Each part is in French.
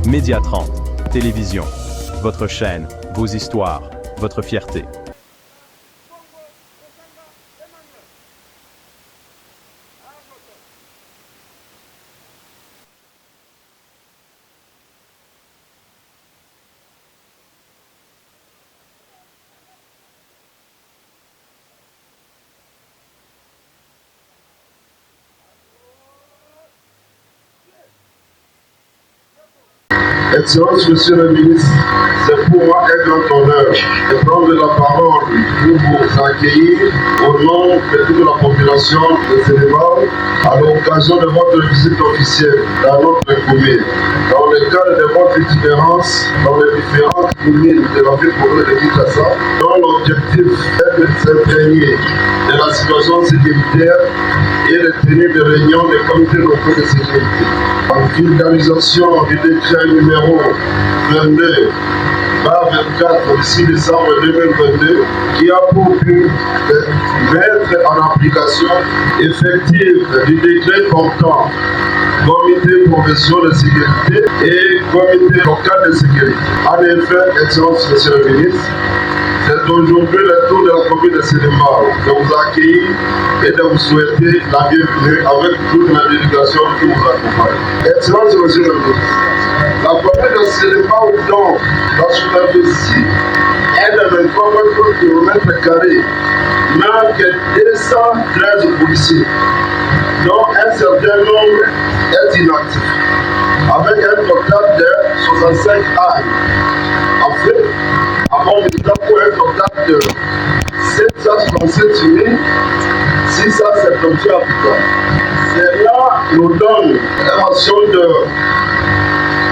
Média 30, télévision, votre chaîne, vos histoires, votre fierté. Excellence, Monsieur le ministre, c'est pour moi un grand honneur de prendre la parole pour vous accueillir au nom de toute la population de Sénégal à l'occasion de votre visite officielle dans notre commune. Dans le cadre de votre itinérance dans les différentes communes de la ville de Kinshasa, dont l'objectif est de s'imprégner de la situation sécuritaire et de tenir des réunions des comités locaux de sécurité. En vulgarisation du décret numéro 22 24 du 6 décembre 2022 qui a pour but de mettre en application effective du décret portant comité professionnel de sécurité et comité local de sécurité. En effet, Excellence, Monsieur le ministre, c'est aujourd'hui le tour de la commune de Sénégal de vous accueillir et de vous souhaiter la bienvenue avec toute la délégation qui vous accompagne. Excellence, Monsieur le ministre, la commune de Sénégal, dont la superficie est de 23 km², n'a que 213 policiers, dont un certain nombre est inactif, avec un total de 65 armes. En fait, avant l'État pour un total de 767 670 habitants. Cela nous donne un ratio de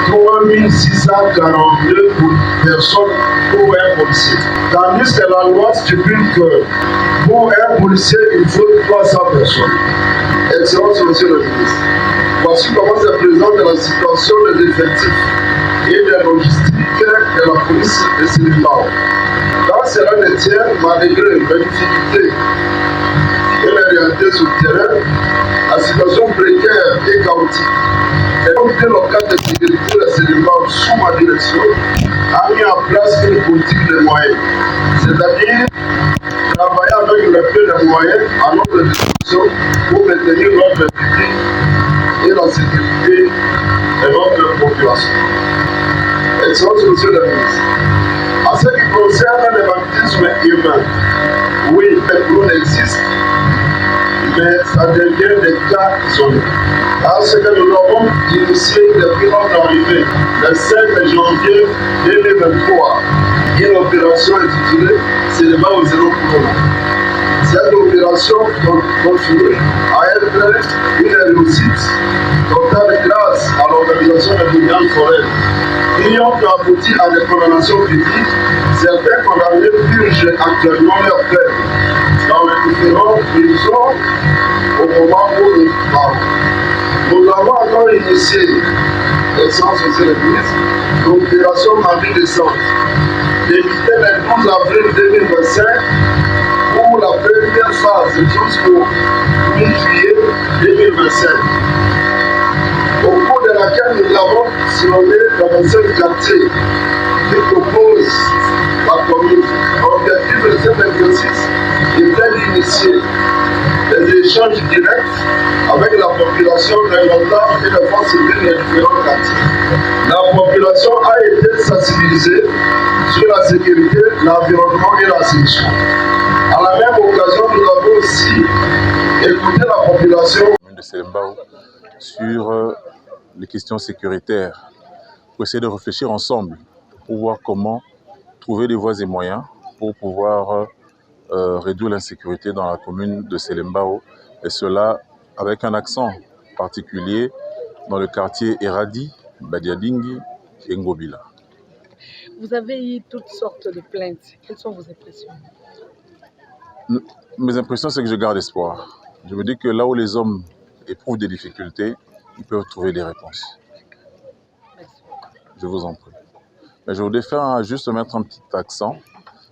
3642 personnes pour un policier. Tandis que la loi stipule que pour un policier, il faut 300 personnes. Excellence, Monsieur le ministre. Voici comment se présente la situation des effectifs et de logistique de la police de Sénégal. Dans cela ne tient, malgré les difficultés et les réalités sur le terrain, la situation précaire et chaotique. Le comité local de sécurité de Sénégal, sous ma direction, a mis en place une politique de moyens, c'est-à-dire travailler avec le peu de moyens à notre disposition pour maintenir notre public et la sécurité de notre population. Excellence, Monsieur le ministre. En ce qui concerne le banditisme humain, oui, le clown existe, mais ça devient des cas isolés. Parce que nous avons initié depuis notre arrivée, le 5 janvier 2023, une opération intitulée Sénégal au zéro corona. Cette opération continue à être une réussite totale grâce à l'organisation de l'Union foraine. Ils ont abouti à des condamnations publiques. Certains condamnés purgent actuellement leur peine dans les différentes prisons au moment où nous parlons. Nous avons encore initié, Excellence, Monsieur le ministre, l'opération Marie Descente, débutée le 12 avril 2025 pour la première phase jusqu'au 8 juillet 2025. Au cours de laquelle nous avons sillonné dans 25 quartiers qui composent la commune. L'objectif de cet exercice était d'initier des échanges directs avec la population de l'OTAN et de forces civiles des différents quartiers. La population a été sensibilisée sur la sécurité, l'environnement et l'assainissement. À la même occasion, nous avons aussi écouté la population de Sélémbao sur les questions sécuritaires, pour essayer de réfléchir ensemble, pour voir comment trouver des voies et moyens pour pouvoir réduire l'insécurité dans la commune de Sélémbao, et cela avec un accent particulier dans le quartier Eradi, Badiadingi et Ngobila. Vous avez eu toutes sortes de plaintes. Quelles sont vos impressions? Mes impressions, c'est que je garde espoir. Je me dis que là où les hommes éprouvent des difficultés, ils peuvent trouver des réponses. Merci. Je vous en prie. Mais je voudrais juste mettre un petit accent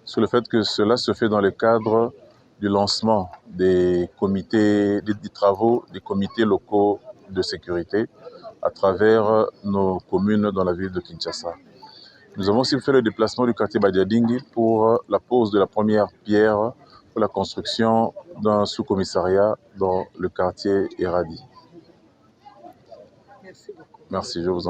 sur le fait que cela se fait dans le cadre du lancement des comités, des travaux des comités locaux de sécurité à travers nos communes dans la ville de Kinshasa. Nous avons aussi fait le déplacement du quartier Badiadingi pour la pose de la première pierre pour la construction d'un sous-commissariat dans le quartier Eradi. Merci beaucoup. Merci, je vous en prie.